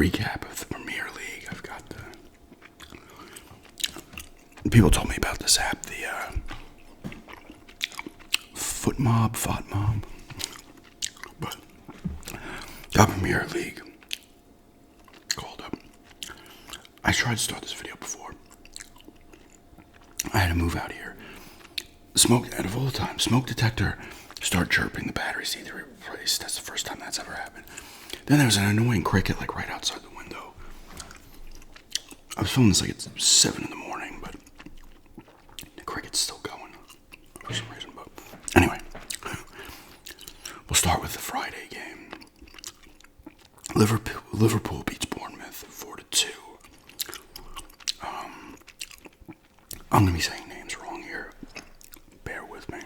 recap of the Premier League. I've got people told me about this app, the FOTMob, but got Premier League called up. I tried to start this video before. I had to move out here. Out of all the time, smoke detector start chirping, the batteries need to be replaced. That's the first time that's ever happened. Then there was an annoying cricket like right outside the window. I was filming this like it's 7 in the morning, but the cricket's still going for some reason. But anyway, we'll start with the Friday game. Liverpool beats Bournemouth 4-2. I'm going to be saying names wrong here. Bear with me.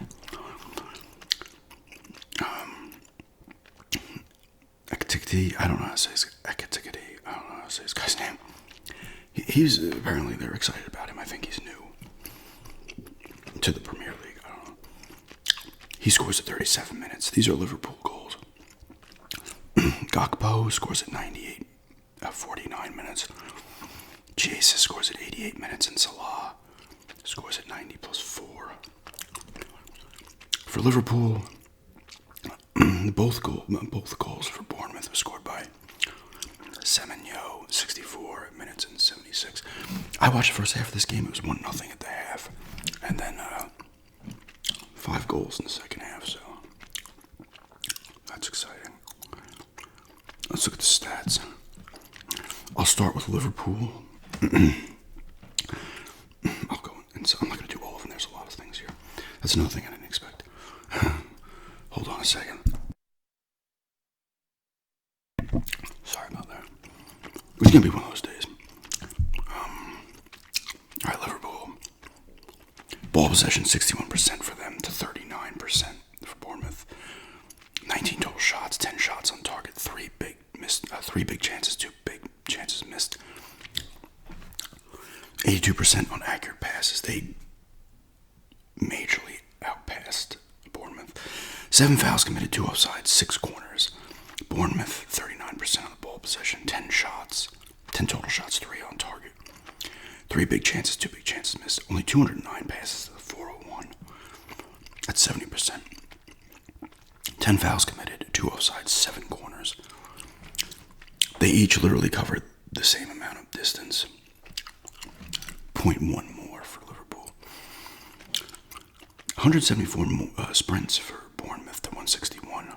I don't know how to say his guy's name. He's apparently they're excited about him. I think he's new to the Premier League. I don't know. He scores at 37 minutes. These are Liverpool goals. Gakpo scores at 49 minutes. Jesus scores at 88 minutes, and Salah scores at 90 plus 4. For Liverpool, both goals for Bournemouth were scored by Semenyo, 64 minutes and 76. I watched the first half of this game. It was 1-0 at the half, and then 5 goals in the second half. So that's exciting. Let's look at the stats. I'll start with Liverpool. I'll go inside. I'm not going to do all of them. There's a lot of things here. That's another thing I didn't expect. Hold on a second. Sorry about that. It's going to be one of those days. Alright, Liverpool. Ball possession 61% for them to 39% for Bournemouth. 19 total shots, 10 shots on target, 3 big chances, 2 big chances missed. 82% on accurate passes. They majorly outpassed Bournemouth. 7 fouls committed, 2 offsides, 6 corners. Bournemouth, 39% on the ball possession, 10 total shots, 3 on target. 3 big chances, 2 big chances missed. Only 209 passes to the 401. That's 70%. 10 fouls committed, 2 offsides, 7 corners. They each literally covered the same amount of distance. 0.1 more for Liverpool. 174 sprints for Bournemouth to 161.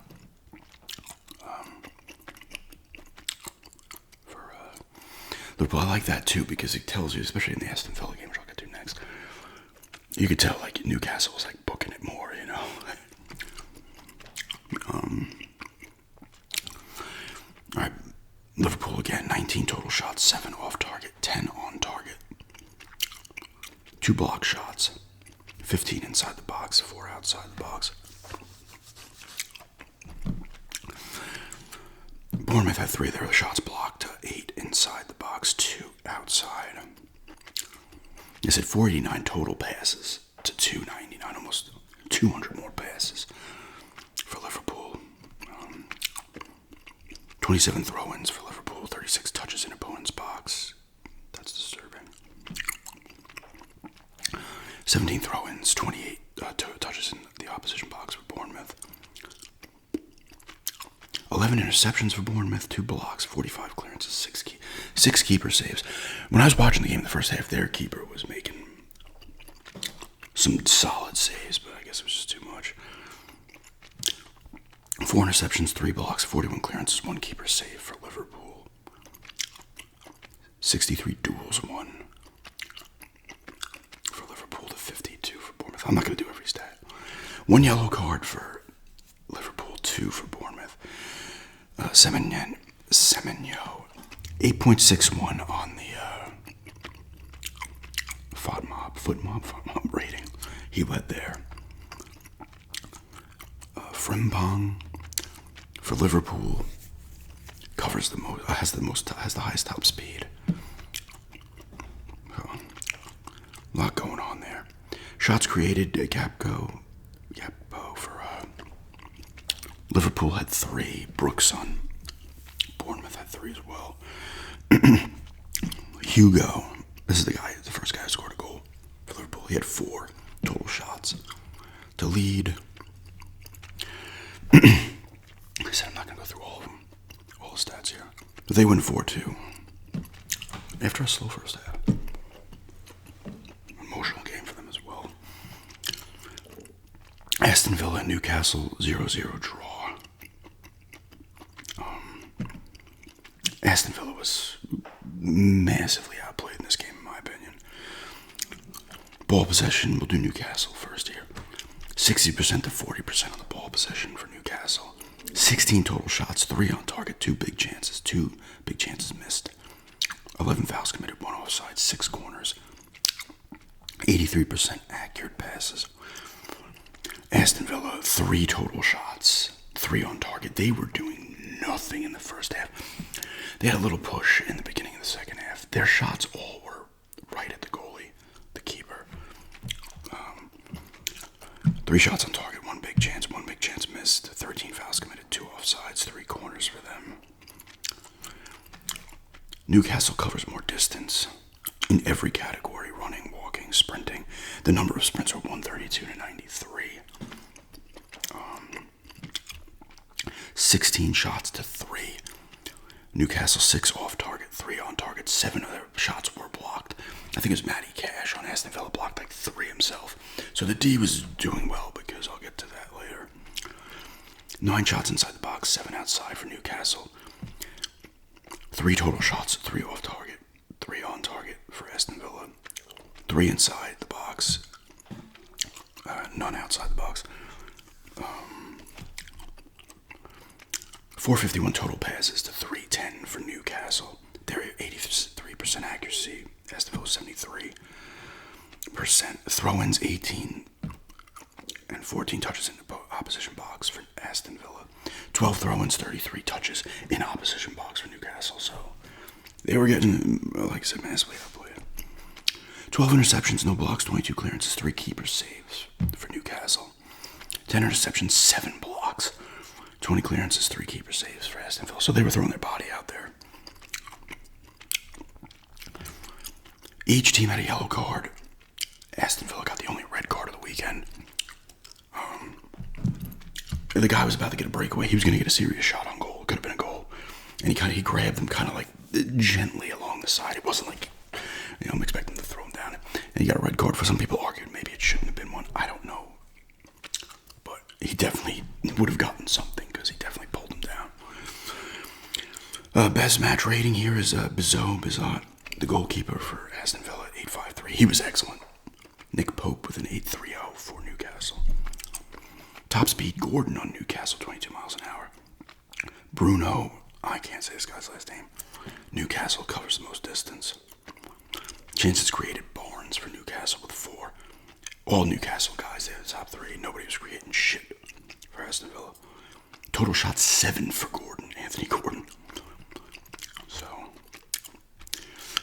For Liverpool, I like that too because it tells you, especially in the Aston Villa game, which I'll get to next, you could tell like Newcastle was like booking it more, you know. All right, Liverpool again, 19 total shots, 7 off target, 10 on target. 2 block shots, 15 inside the box, 4 outside the box. Bournemouth had 3 of their shots blocked, 8 inside the box, 2 outside. They said 489 total passes to 299, almost 200 more passes for Liverpool. 27 throw-ins for Liverpool, 36 touches in opponent's box. That's disturbing. 17 throw-ins, 28 touches in the opposition box for Bournemouth. 11 interceptions for Bournemouth, 2 blocks, 45 clearances, 6 keeper saves. When I was watching the game in the first half, their keeper was making some solid saves, but I guess it was just too much. 4 interceptions, 3 blocks, 41 clearances, 1 keeper save for Liverpool. 63 duels won for Liverpool to 52 for Bournemouth. I'm not going to do every stat. 1 yellow card for Liverpool, 2 for Bournemouth. Semenyo, 8.61 on the FOTMob rating. He led there. Frimpong for Liverpool covers the most, has the highest top speed. So, a lot going on there. Shots created, Gakpo for Liverpool had 3. Brooks on Bournemouth had 3 as well. Hugo, this is the first guy who scored a goal for Liverpool. He had 4 total shots to lead. I said I'm not going to go through all of them, all the stats here. But they win 4-2 after a slow first half. Emotional game for them as well. Aston Villa and Newcastle 0-0 draw. Aston Villa was massively outplayed in this game, in my opinion. Ball possession, we'll do Newcastle first here. 60% to 40% of the ball possession for Newcastle. 16 total shots, 3 on target, 2 big chances. 2 big chances missed. 11 fouls committed, 1 offside, 6 corners. 83% accurate passes. Aston Villa, 3 total shots, 3 on target. They were doing nothing in the first half. They had a little push in the beginning of the second half. Their shots all were right at the goalie, the keeper. 3 shots on target, 1 big chance missed. 13 fouls committed, 2 offsides, 3 corners for them. Newcastle covers more distance in every category: running, walking, sprinting. The number of sprints are 132 to 93. 16 shots to 3. Newcastle 6 off target, 3 on target. 7 of their shots were blocked. I think it was Matty Cash on Aston Villa blocked like 3 himself. So the D was doing well, because I'll get to that later. 9 shots inside the box, 7 outside for Newcastle. 3 total shots, 3 off target, 3 on target for Aston Villa. 3 inside the box, none outside the box. 451 total passes to 310 for Newcastle. They're 83% accuracy. Aston Villa 73%. Throw-ins 18 and 14 touches in the opposition box for Aston Villa. 12 throw-ins, 33 touches in opposition box for Newcastle. So they were getting, like I said, massively outplayed. 12 interceptions, no blocks, 22 clearances, 3 keeper saves for Newcastle. 10 interceptions, 7 blocks. 20 clearances, 3 keeper saves for Aston Villa. So they were throwing their body out there. Each team had a yellow card. Aston Villa got the only red card of the weekend. The guy was about to get a breakaway. He was going to get a serious shot on goal. It could have been a goal. And he grabbed him kind of like gently along the side. It wasn't like, I'm expecting to throw him down. And he got a red card. For some people argued maybe it shouldn't have been one. I don't know. But he definitely would have gotten something, because he definitely pulled him down. Best match rating here is Bizot, the goalkeeper for Aston Villa, 8.53. He was excellent. Nick Pope with an 8.30 for Newcastle. Top speed, Gordon on Newcastle, 22 miles an hour. Bruno, I can't say this guy's last name. Newcastle covers the most distance. Chances created, Barnes for Newcastle with 4. All Newcastle guys, they had the top 3. Nobody was creating shit for Aston Villa. Total shots 7 for Gordon, Anthony Gordon. So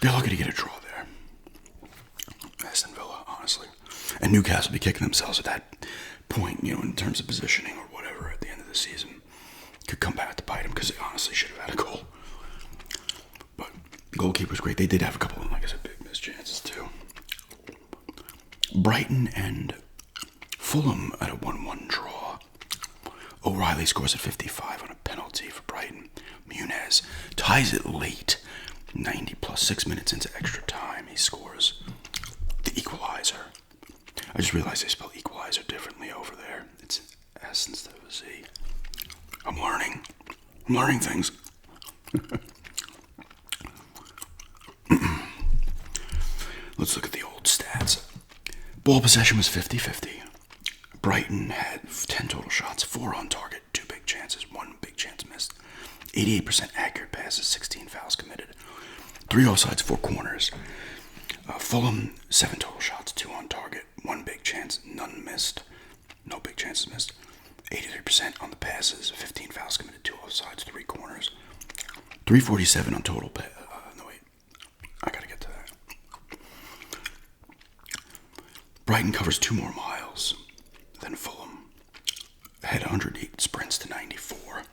they're lucky to get a draw there. Aston Villa, honestly. And Newcastle be kicking themselves at that point, in terms of positioning or whatever at the end of the season. Could come back to bite them, because they honestly should have had a goal. But the goalkeeper's great. They did have a couple of, like I said, big missed chances too. Brighton and Fulham at a 1-1 draw. O'Reilly scores at 55 on a penalty for Brighton. Muniz ties it late, 90 plus 6 minutes into extra time. He scores the equalizer. I just realized they spell equalizer differently over there. It's S instead of a Z. I'm learning things. Let's look at the old stats. Ball possession was 50-50. Brighton had 10 total shots, 4 on target, 2 big chances, 1 big chance missed. 88% accurate passes, 16 fouls committed. 3 offsides, 4 corners. Fulham, 7 total shots, 2 on target, 1 big chance, none missed. No big chances missed. 83% on the passes, 15 fouls committed, 2 offsides, 3 corners. 347 on total no, wait. I gotta get to that. Brighton covers 2 more miles than Fulham. Had 108 sprints to 94.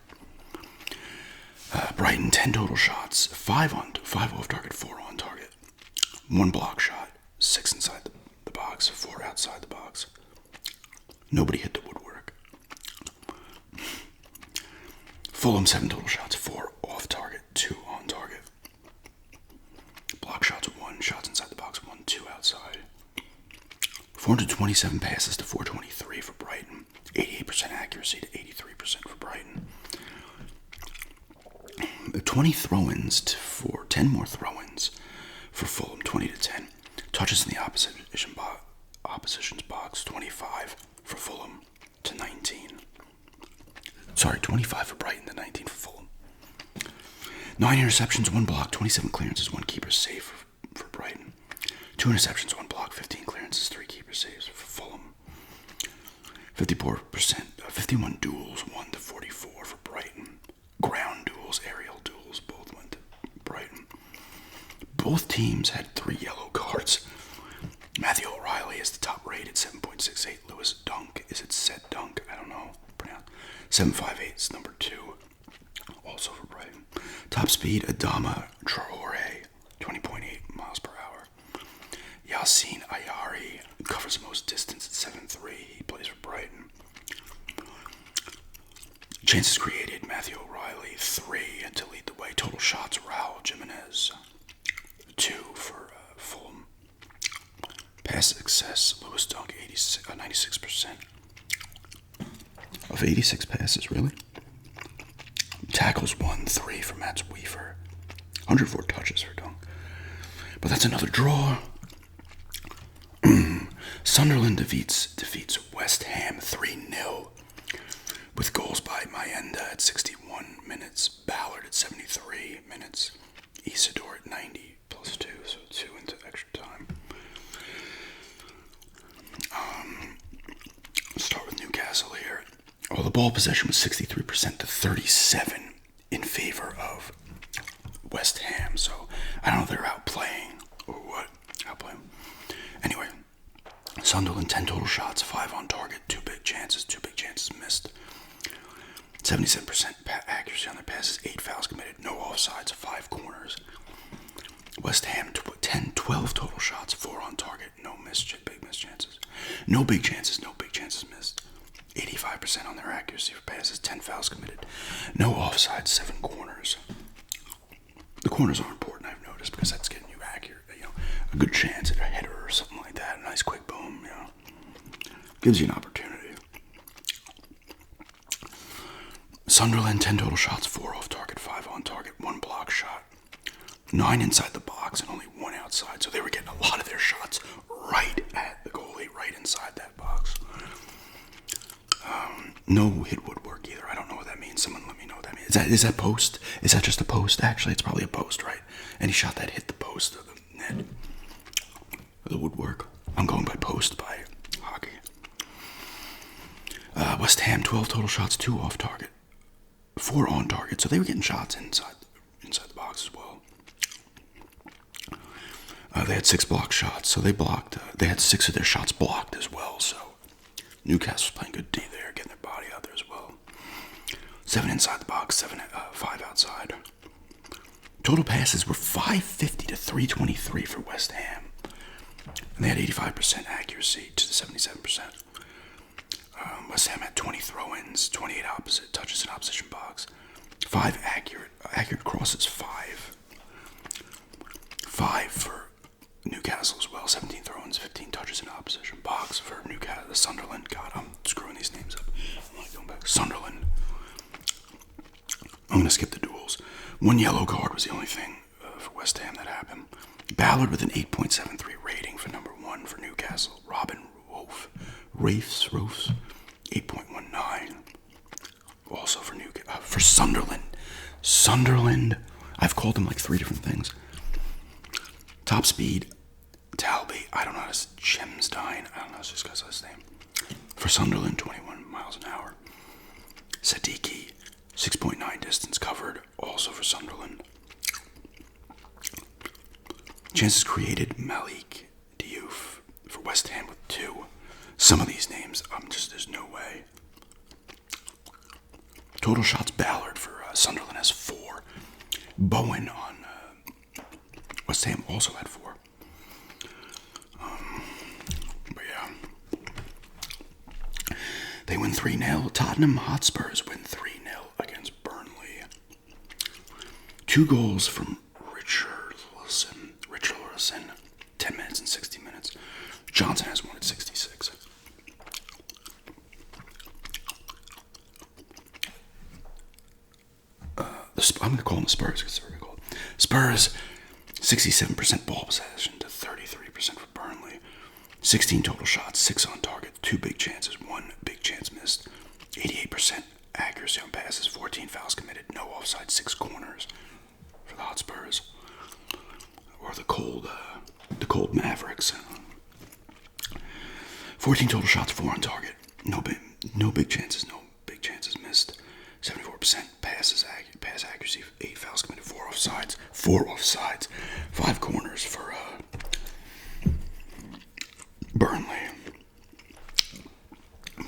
Brighton, 10 total shots, 5 off target, 4 on target. 1 block shot, 6 inside the box, 4 outside the box. Nobody hit the woodwork. Fulham, 7 total shots, 4 off target, 2 on target. Block shots, 1, shots inside the box, 1, 2 outside. 427 passes to 423 for Brighton. 88% accuracy to 83% for Brighton. 20 throw-ins for 10 more throw-ins for Fulham, 20 to 10. Touches in the opposition's box, 25 for Fulham to 19. Sorry, 25 for Brighton to 19 for Fulham. 9 interceptions, 1 block, 27 clearances, 1 keeper save for Brighton. 2 interceptions, 1 block, 15 clearances, 3 keeper saves for Fulham. 54%, 51 duels, 1 to 44 for Brighton. Ground duels, aerial duels, both went to Brighton. Both teams had 3 yellow cards. Matthew O'Reilly is the top rated, 7.68. Lewis Dunk, is it Set Dunk? I don't know. 7.58 is number 2, also for Brighton. Top speed, Adama Traore, 20.8 miles per hour. Yassine Ayari covers the most distance at 7.3. He plays for Brighton. Chances created, Matthew O'Reilly, 3 to lead the way. Total shots, Raul Jimenez, 2 for Fulham. Pass success, Lewis Dunk, 96%. Of 86 passes, really? Tackles, 1, 3 for Matchweek. 104 touches for Dunk. But that's another draw. Sunderland defeats West Ham 3-0 with goals by Mayenda at 61 minutes, Ballard at 73 minutes, Isidore at 90 plus 2, so 2 into extra time. Let's start with Newcastle here. Well, the ball possession was 63% to 37 in favor of West Ham, so I don't know if they're outplaying or what. Outplaying. Anyway, Sunderland, 10 total shots, 5 on target, 2 big chances missed. 77% accuracy on their passes, 8 fouls committed, no offsides, 5 corners. West Ham, 12 total shots, 4 on target, no big missed chances. No big chances missed. 85% on their accuracy for passes, 10 fouls committed, no offsides, 7 corners. The corners are important, I've noticed, because that's getting you accurate, a good chance at a header or something like that, a nice quick boom, gives you an opportunity. Sunderland, 10 total shots, 4 off target, 5 on target, 1 block shot, 9 inside the box, and only 1 outside, so they were getting a lot of their shots right at the goalie, right inside that box. No hit woodwork either. I don't know what that means. Someone let me know what that means. Is that post? Is that just a post? Actually, it's probably a post, right? Any shot that hit the post of the net, or the woodwork. I'm going by post by hockey. West Ham, 12 total shots, 2 off target, 4 on target. So they were getting shots inside the box as well. They had 6 block shots, so they had 6 of their shots blocked as well. So Newcastle's playing good D there, getting their body out there as well. 7 inside the box, 5 outside. Total passes were 550 to 323 for West Ham. And they had 85% accuracy to 77%. West Ham had 20 throw-ins, 28 opposite touches in opposition box, 5 accurate crosses, 5 for Newcastle as well, 17 throw-ins, 15 touches in opposition box for Newcastle. Sunderland, God, I'm screwing these names up. I'm not going back. Sunderland. I'm going to skip the duels. 1 yellow card was the only thing for West Ham that happened. Ballard with an 8.73 rating for number 1 for Newcastle. Robin Rafes, 8.19. Also for Sunderland. Sunderland, I've called them like 3 different things. Top speed, Talby, I don't know how to say, Chemsdine, I don't know, it's this guy's last name. For Sunderland, 21 miles an hour. Sadiki, 6.9 distance covered, also for Sunderland. Chances created, Malik Diouf for West Ham with 2. Some of these names, there's no way. Total shots, Ballard for Sunderland has 4. Bowen on West Ham also had 4. But yeah. They win 3-0. Tottenham Hotspurs win 3-0 against Burnley. 2 goals from Richarlison. 10 minutes and 60 minutes. Johnson has one at 66. I'm going to call them the Spurs because they're called Spurs. 67% ball possession to 33% for Burnley. 16 total shots, 6 on target, 2 big chances, 1 big chance missed. 88% accuracy on passes, 14 fouls committed, no offside, 6 corners for the Hotspurs. Or the cold Mavericks. 14 total shots, 4 on target, no big chances missed. 74% pass accuracy, 8 fouls committed, 4 offsides, 5 corners for Burnley.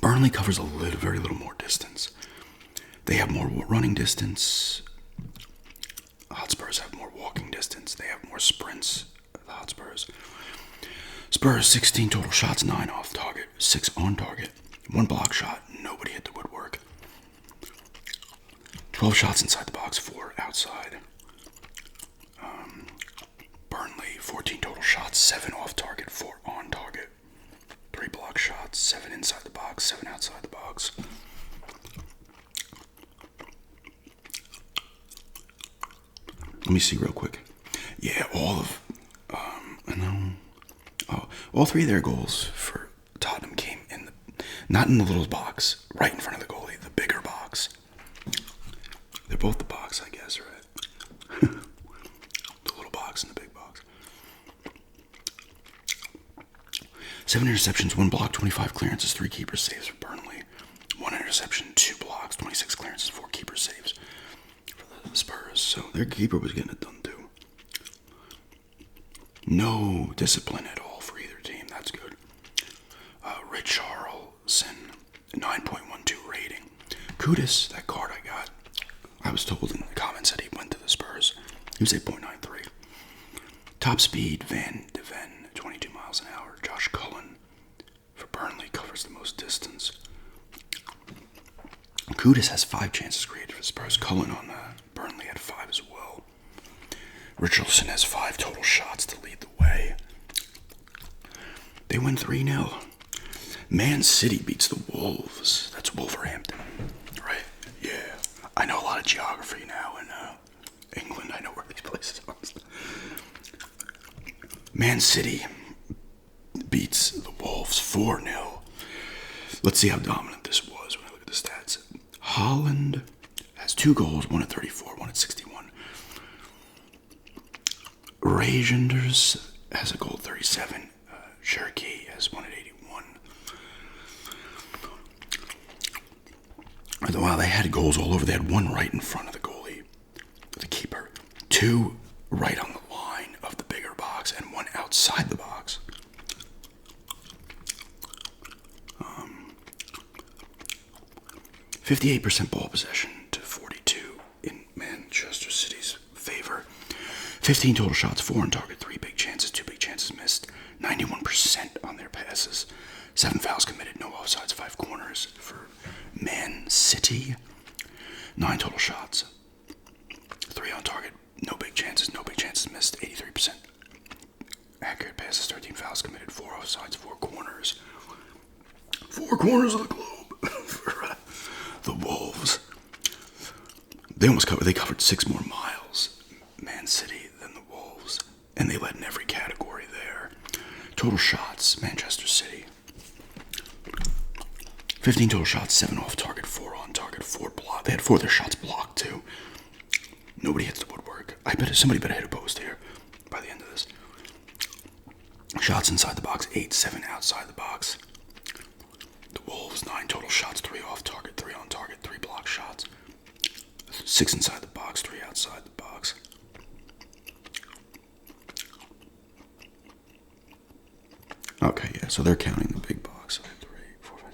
Burnley covers very little more distance. They have more running distance. Hotspurs have more walking distance. They have more sprints. The Hotspurs. Spurs 16 total shots, 9 off target, 6 on target, 1 block shot. Nobody hit the woodwork. 12 shots inside the box, 4 outside. Burnley, 14 total shots, 7 off target, 4 on target. 3 block shots, 7 inside the box, 7 outside the box. Let me see real quick. Yeah, all 3 of their goals for Tottenham came not in the little box, right in front of the goalie, the bigger box. They're both the box, I guess, right? The little box and the big box. 7 interceptions, 1 block, 25 clearances, 3 keeper saves for Burnley. 1 interception, 2 blocks, 26 clearances, 4 keeper saves for the Spurs. So their keeper was getting it done too. No discipline at all for either team. That's good. Richarlison, 9.12 rating. Kudus, that card I got. I was told in the comments that he went to the Spurs. He was 8.93. Top speed, Van de Ven, 22 miles an hour. Josh Cullen for Burnley covers the most distance. Kudus has 5 chances created for the Spurs. Cullen on Burnley had 5 as well. Richarlison has 5 total shots to lead the way. They win 3-0. Man City beats the Wolves. That's Wolverhampton, right? Yeah. I know a lot of geography now in England. I know where these places are. Man City beats the Wolves 4-0. Let's see how dominant this was when I look at the stats. Holland has 2 goals, 1 at 34, 1 at 61. Rajenders has a goal at 37. Cherokee has 1 at 81. Wow, they had goals all over. They had 1 right in front of the goalie, the keeper. 2 right on the line of the bigger box, and 1 outside the box. 58% ball possession to 42 in Manchester City's favor. 15 total shots, 4 on target, 3 big chances, 2 big chances missed. 91% on their passes. 7 fouls committed, no offsides, 5 corners for Man City. 9 total shots, 3 on target, no big chances missed. 83% accurate passes, 13 fouls committed, 4 offsides, 4 corners. 4 corners of the globe for the Wolves. They covered 6 more miles, Man City, than the Wolves, and they led in every category there. Total shots, Manchester City. 15 total shots, 7 off target, 4 on target, 4 blocked. They had 4 of their shots blocked too. Nobody hits the woodwork. Somebody better hit a post here by the end of this. Shots inside the box, 8, 7 outside the box. The Wolves, 9 total shots, 3 off target, 3 on target, 3 block shots. 6 inside the box, 3 outside the box. Okay, yeah, so they're counting the big box. 3, 4, 5,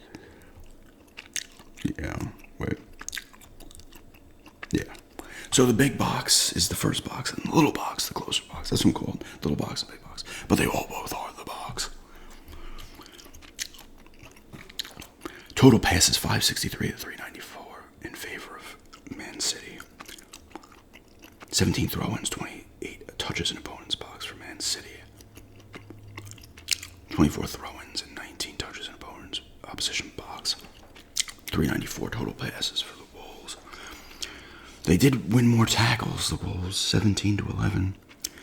6. Yeah, wait. Yeah. So the big box is the first box, and the little box, the closer box. That's what I'm called. Little box and big box. But they all both are the box. Total passes 563 to 394 in favor of Man City. 17 throw-ins, 28 touches in opponent's box for Man City. 24 throw-ins and 19 touches in opponent's opposition box. 394 total passes for the Wolves. They did win more tackles, the Wolves, 17 to 11.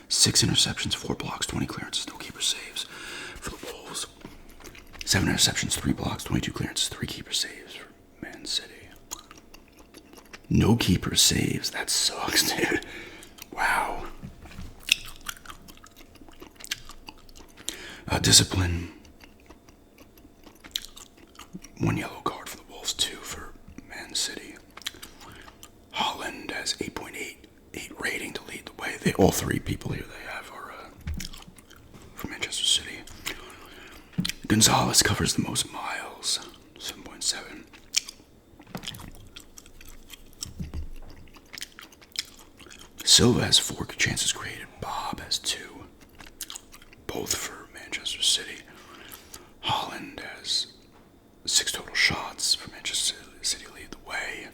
6 interceptions, 4 blocks, 20 clearances, no keeper saves for the Wolves. 7 interceptions, 3 blocks, 22 clearances, 3 keeper saves for Man City. No keeper saves. That sucks, dude. Wow. Discipline. 1 yellow card for the Wolves, 2 for Man City. Holland has 8.88 rating to lead the way. All 3 people here they have are from Manchester City. Gonzalez covers the most miles, 7.7. Silva has 4 chances created. Bob has 2. Both for Manchester City. Holland has 6 total shots for Manchester City lead the way.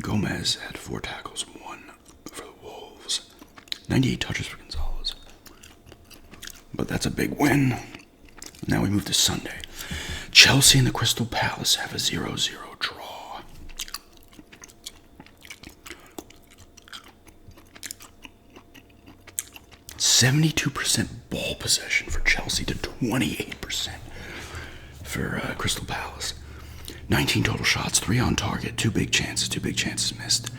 Gomez had 4 tackles, 1 for the Wolves. 98 touches for Gonzalez. But that's a big win. Now we move to Sunday. Chelsea and the Crystal Palace have a 0-0 draw. 72% ball possession for Chelsea to 28% for Crystal Palace. 19 total shots, 3 on target, 2 big chances missed.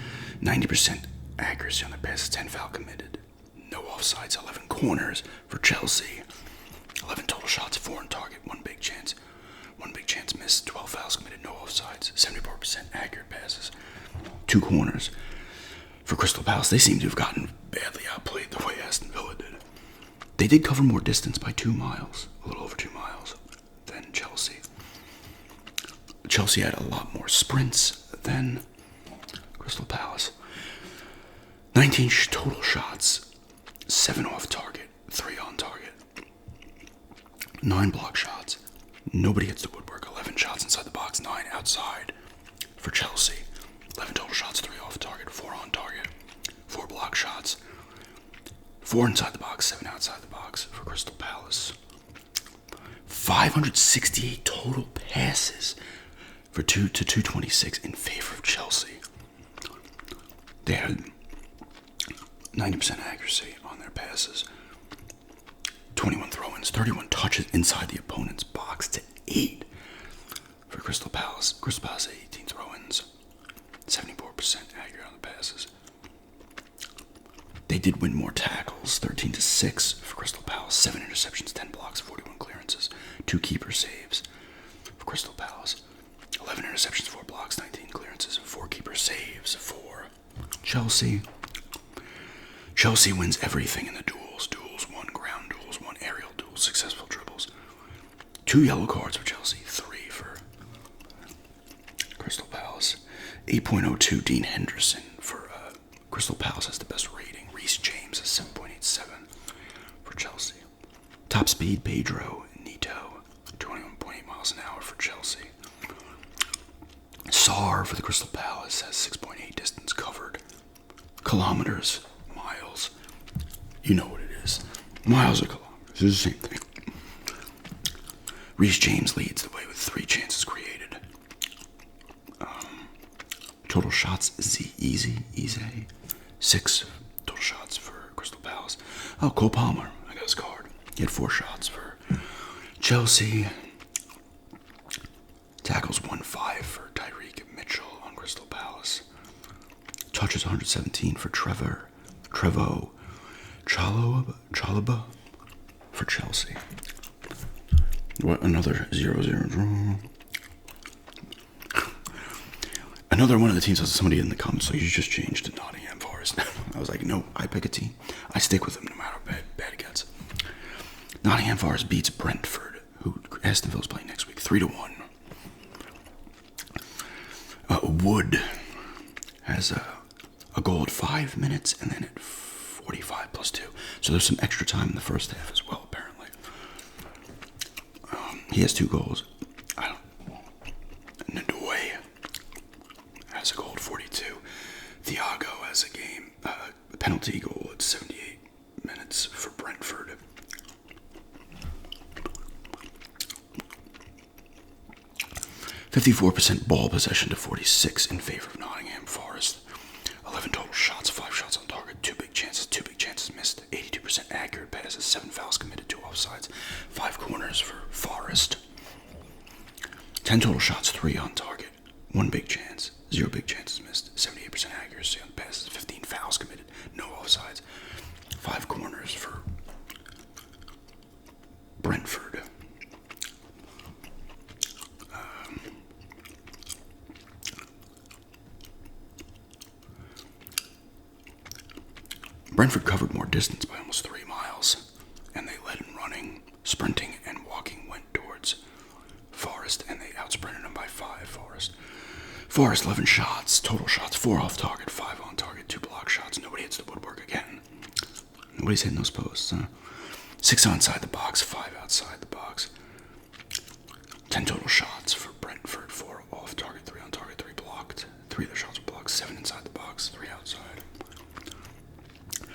90% accuracy on their passes, 10 foul committed. No offsides, 11 corners for Chelsea. 11 total shots, 4 on target, 1 big chance missed, 12 fouls committed, no offsides. 74% accurate passes, 2 corners for Crystal Palace. They seem to have gotten badly outplayed the way Aston Villa did. They did cover more distance by 2 miles, a little over 2 miles, than Chelsea. Chelsea had a lot more sprints than Crystal Palace. 19 total shots, 7 off target, 3 on target. 9 block shots. Nobody hits the woodwork. 11 shots inside the box, 9 outside for Chelsea. 11 total shots, 3 off target, 4 on target. 4 block shots. 4 inside the box, 7 outside the box for Crystal Palace. 568 total passes for 226 in favor of Chelsea. They had 90% accuracy on their passes. 21 throw-ins, 31 touches inside the opponent's box to 8 for Crystal Palace. Crystal Palace 18 throw-ins, 74% accurate on the passes. They did win more tackles, 13-6 for Crystal Palace, 7 interceptions, 10 blocks, 41 clearances, 2 keeper saves for Crystal Palace. 11 interceptions, 4 blocks, 19 clearances, 4 keeper saves for Chelsea. Chelsea wins everything in the duels. Duels, 1 ground duels, 1 aerial duels, successful dribbles. 2 yellow cards for Chelsea, 3 for Crystal Palace. 8.02 Dean Henderson for Crystal Palace has the best rating. Reece James has 7.87 for Chelsea. Top speed, Pedro Neto, 21.8 miles an hour for Chelsea. Sarr for the Crystal Palace has 6.8 distance covered. Kilometers, miles. You know what it is. Miles or kilometers. It's the same thing. Reece James leads the way with 3 chances created. Total shots, easy. 6 total shots for Crystal Palace. Oh, Cole Palmer, I got his card. He had 4 shots for Chelsea. Tackles 1-5 for Tyreek Mitchell on Crystal Palace. Touches 117 for Trevo Chalobah for Chelsea. What, another 0-0 draw. Another one of the teams, somebody in the comments, so you just changed to Nottingham Forest. I was like, no, I pick a team. I stick with them no matter how bad it gets. Nottingham Forest beats Brentford, who Aston Villa's playing next week, 3-1. Wood has a goal at 5 minutes and then at 45 plus 2. So there's some extra time in the first half as well, apparently. He has 2 goals. Nadoy has a goal at 42. Thiago has a penalty goal at 78 minutes for Brentford. %54% ball possession to 46 in favor of Nottingham Forest. 11 total shots, 5 shots on target, 2 big chances missed, 82% accurate passes, 7 fouls committed, 2 offsides, 5 corners for Forest. 10 total shots, 3 on target, 1 big chance, 0 big chances missed, 78% accuracy on passes, 15 fouls committed, no offsides, 5 corners for Brentford. Brentford covered more distance by almost 3 miles, and they led in running, sprinting, and walking went towards Forest, and they outsprinted them by 5. Forest 11 shots, total shots, 4 off target, 5 on target, 2 block shots. Nobody hits the woodwork again. Nobody's hitting those posts. 6 inside the box, 5 outside the box. 10 total shots for Brentford, 4 off target, 3 on target, 3 blocked. 3 of the shots were blocked, 7 inside the box, 3 outside.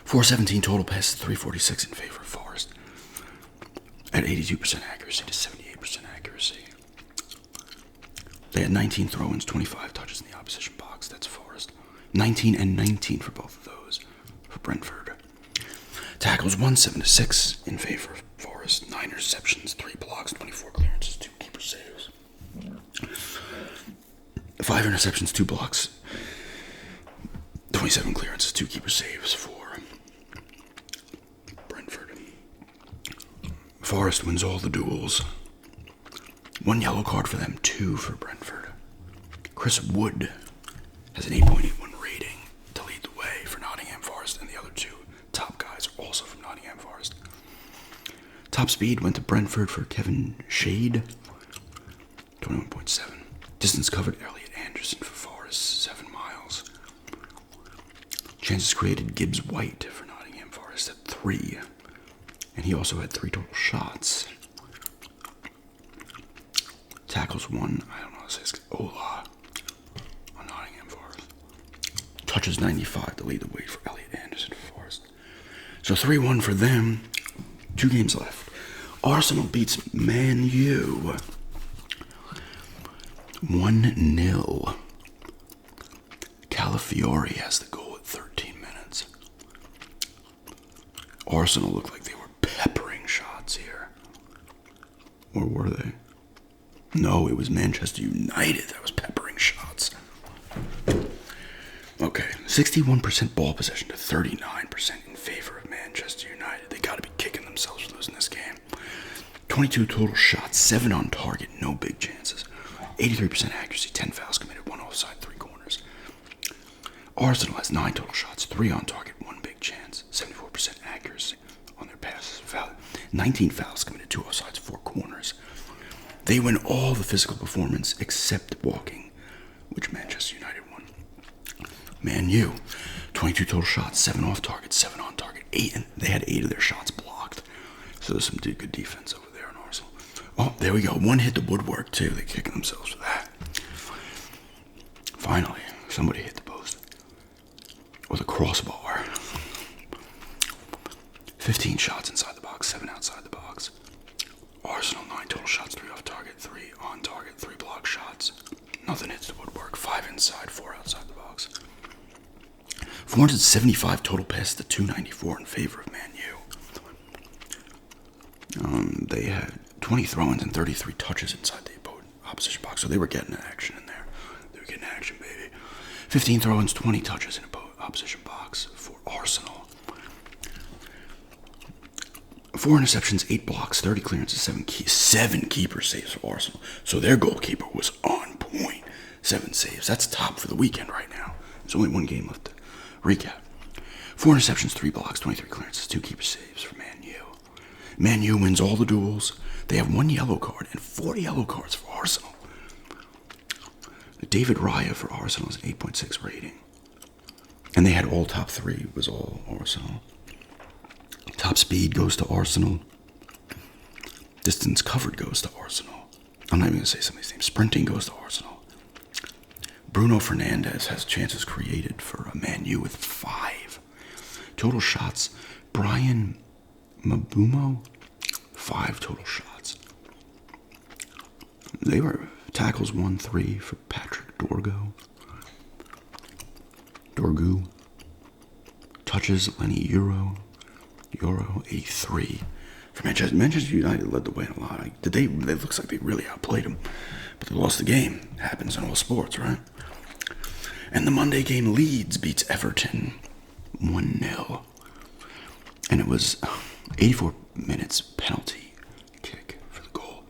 417 total passes, 346 in favor of Forest. At 82% accuracy to 78% accuracy. They had 19 throw-ins, 25 touches in the opposition box. That's Forest. 19 and 19 for both of those for Brentford. Tackles 176 in favor of Forest. 9 interceptions, 3 blocks, 24 clearances, 2 keeper saves. 5 interceptions, 2 blocks, 27 clearances, 2 keeper saves for Brentford. Forest wins all the duels. 1 yellow card for them, 2 for Brentford. Chris Wood has an 8.81 rating to lead the way for Nottingham Forest, and the other 2 top guys are also from Nottingham Forest. Top speed went to Brentford for Kevin Shade, 21.7. Distance covered, Elliot Anderson for Forest, 7 miles. Chances created, Gibbs White for Nottingham Forest at 3. And he also had 3 total shots. Tackles 1, I don't know how to say this, Ola on Nottingham Forest. Touches 95 to lead the way for Elliot Anderson for Forest. So 3-1 for them. 2 games left. Arsenal beats Man U 1-0. Calafiori has the goal at 13 minutes. Arsenal looked like they were peppering shots here. Or were they? No, it was Manchester United that was peppering shots. Okay, 61% ball possession to 39% in favor of Manchester United. They got to be kicking themselves for losing this game. 22 total shots, 7 on target, no big chances. 83% accuracy, 10 fouls committed, 1 offside, 3 corners. Arsenal has 9 total shots, 3 on target, 1 big chance, 74% accuracy on their passes. 19 fouls committed, 2 offsides, 4 corners. They win all the physical performance except walking, which Manchester United won. Man U, 22 total shots, 7 off target, 7 on target, 8, and they had 8 of their shots blocked. So there's some good defense over there in Arsenal. Oh, there we go. 1 hit the woodwork too. They're kicking themselves for that. Finally, somebody hit the post with a crossbar. 15 shots inside the box, 7 outside the box. Arsenal, 9 total shots, 3 off target, 3 on target, 3 block shots. Nothing hits the woodwork. 5 inside, 4 outside the box. 475 total passes to 294 in favor of Man U. They had 20 throw-ins and 33 touches inside the opposition box, so they were getting action in there. They were getting action, baby. 15 throw-ins, 20 touches in opposition box for Arsenal. 4 interceptions, 8 blocks, 30 clearances, 7 keeper saves for Arsenal. So their goalkeeper was on point. 7 saves. That's top for the weekend right now. There's only 1 game left to recap. 4 interceptions, 3 blocks, 23 clearances, 2 keeper saves for Man U. Man U wins all the duels. They have 1 yellow card and 4 yellow cards for Arsenal. David Raya for Arsenal has an 8.6 rating. And they had all top three, was all Arsenal. Top speed goes to Arsenal. Distance covered goes to Arsenal. I'm not even going to say some of these names. Sprinting goes to Arsenal. Bruno Fernandes has chances created for a Man U with 5. Total shots, Brian Mabumo, 5 total shots. They were tackles 1-3 for Patrick Dorgu. Touches, Lenny Euro 83 for Manchester. Manchester United led the way in a lot. It looks like they really outplayed them, but they lost the game. Happens in all sports, right? And the Monday game, Leeds beats Everton 1-0. And it was 84 minutes penalty kick for the goal.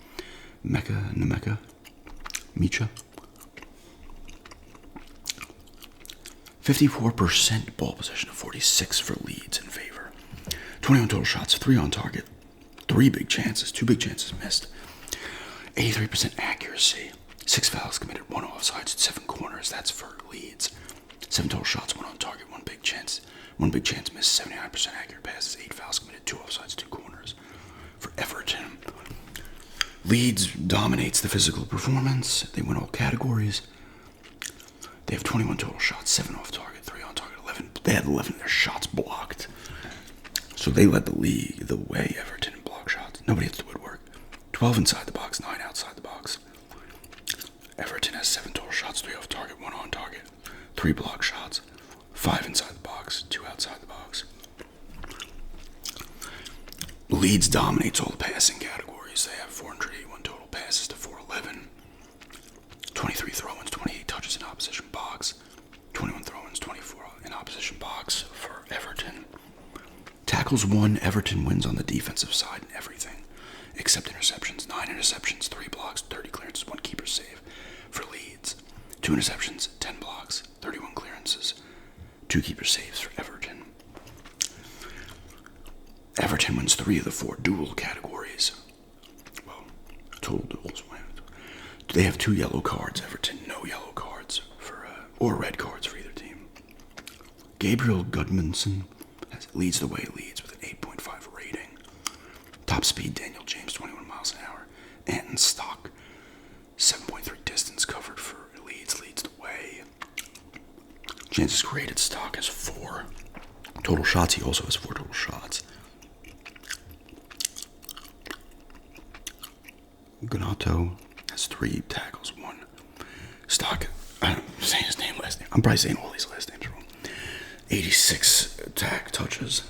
Micha. 54% ball possession of 46 for Leeds in favor. 21 total shots, 3 on target, 3 big chances, 2 big chances missed. 83% accuracy, 6 fouls committed, 1 offsides, 7 corners. That's for Leeds. 7 total shots, 1 on target, 1 big chance. 1 big chance missed, 79% accurate passes, 8 fouls committed, 2 offsides, 2 corners. For Everton, Leeds dominates the physical performance. They win all categories. They have 21 total shots, 7 off target, 3 on target, 11. They had 11 of their shots blocked. So they led the league the way, Everton, in block shots. Nobody hits the woodwork. 12 inside the box, 9 outside the box. Everton has 7 total shots, 3 off target, 1 on target, 3 block shots, 5 inside the box, 2 outside the box. Leeds dominates all the passing categories. They have 481 total passes to 411. 23 throw-ins, 28 touches in opposition box. 21 throw-ins, 24 in opposition box for Everton. Tackles 1, Everton wins on the defensive side in everything, except interceptions. 9 interceptions, 3 blocks, 30 clearances, 1 keeper save for Leeds. 2 interceptions, 10 blocks, 31 clearances, 2 keeper saves for Everton. Everton wins 3 of the 4 duel categories. Well, total duels. They have 2 yellow cards. Everton, no yellow cards or red cards for either team. Gabriel Gudmundsson leads the way. Leeds with an 8.5 rating. Top speed, Daniel James, 21 miles an hour. Anton Stock, 7.3 distance covered for Leeds, leads the way. Chances created, Stock has 4. Total shots, he also has 4 total shots. Ganato has 3 tackles, 1. Stock, I'm saying his name last name. I'm probably saying all these last names wrong. 86 attack touches.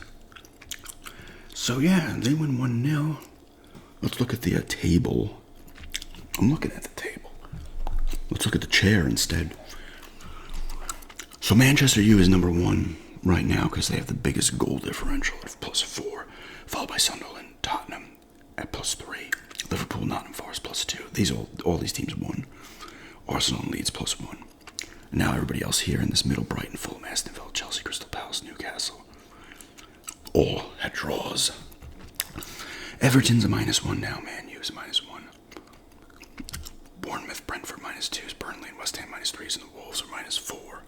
So yeah, they win 1-0. Let's look at the table. I'm looking at the table. Let's look at the chair instead. So Manchester U is number 1 right now because they have the biggest goal differential of +4, followed by Sunderland, Tottenham at +3. Liverpool, Nottingham Forest +2. All these teams won. Arsenal and Leeds +1. And now everybody else here in this middle: Brighton, Fulham, Aston, Chelsea, Crystal Palace, Newcastle, all had draws. Everton's a -1 now. Man U is a -1. Bournemouth, Brentford -2s. Burnley and West Ham -3s, and the Wolves are -4.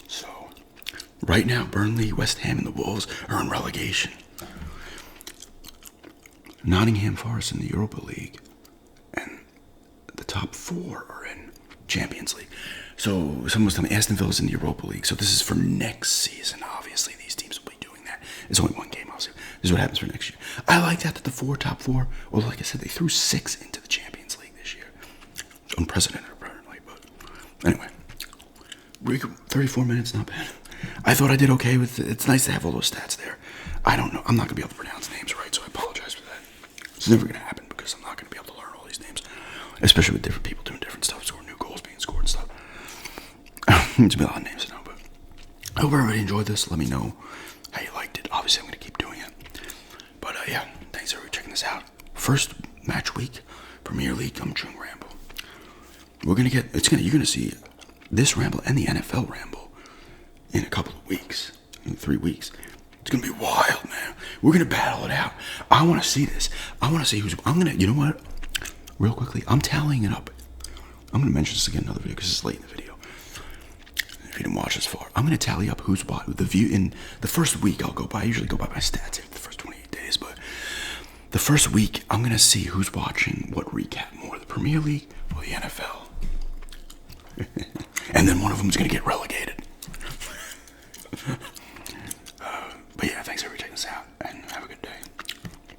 So right now, Burnley, West Ham, and the Wolves are in relegation. Nottingham Forest in the Europa League, and the top 4 are in Champions League. So someone was telling me Aston Villa's in the Europa League. So this is for next season. Obviously, these teams will be doing that. It's only 1 game, obviously. This is what happens for next year. I like that the top 4, well, like I said, they threw 6 into the Champions League this year. It's unprecedented, apparently. But anyway, 34 minutes, not bad. I thought I did okay with it. It's nice to have all those stats there. I don't know. I'm not going to be able to pronounce names right, so I apologize for that. It's never going to happen because I'm not going to be able to learn all these names, especially with different people doing different stuff, scoring new goals being scored and stuff. It's a lot of names to know, but I hope everybody enjoyed this. Let me know how you liked it. Obviously, I'm going to keep doing it. But yeah, thanks everybody for checking this out. First match week, Premier League, June Ramble. You're going to see this ramble and the NFL ramble in a couple of weeks, in 3 weeks. It's going to be wild, man. We're going to battle it out. I want to see this. I want to see you know what? Real quickly, I'm tallying it up. I'm going to mention this again in another video because it's late in the video. you didn't watch this far. I'm gonna tally up who's watched the view in the first week. I'll go by. I usually go by my stats in the first 28 days, but the first week I'm gonna see who's watching what recap more, the Premier League or the NFL. And then one of them is gonna get relegated.